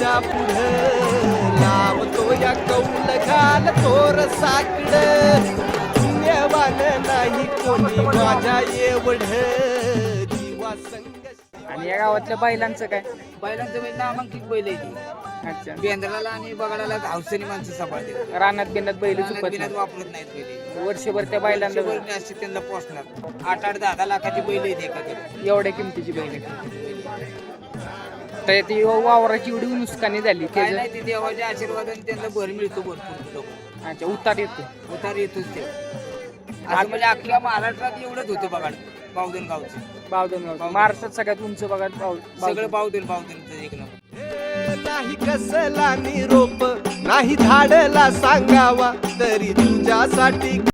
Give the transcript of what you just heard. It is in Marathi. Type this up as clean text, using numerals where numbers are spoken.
तुझ्या पुढं लावतो या कौल घाल तोर साकड पुण्यवान नाही कोणी माझ्या एवढ जीवा संग. आणि या गावातल्या बैलांचं काय? बैलांचं म्हणजे नामांकित बैल आहे ती. अच्छा, बेंद्राला आणि बगाडाला हौसेने माणसं सांभाळते. रानात बिनात बैल रानात चुकत बिनात नाही. वापरत नाहीत बैल. वर्षभर त्या बैलांना वर्षभर अशी त्यांना पोचणार 8-8, 10-10 लाखाची बैल आहेत एखादी. एवढ्या किमतीची बैल तर ती वावराची एवढी नुकसानी झाली काय त्याचं. नाही ते देवाच्या आशीर्वादाने त्यांना भर मिळतो भरपूर लोक. अच्छा, उतार येतो. उतार येतोच ते. असं म्हणजे अख्ख्या महाराष्ट्रात एवढंच होतं बघा बावधन गावचं. बावधन महाराष्ट्रात सगळ्यात उंच बघा सगळं बावधन एक नंबर. नाही कसला निरोप नाही धाडला सांगावा तरी तुझ्यासाठी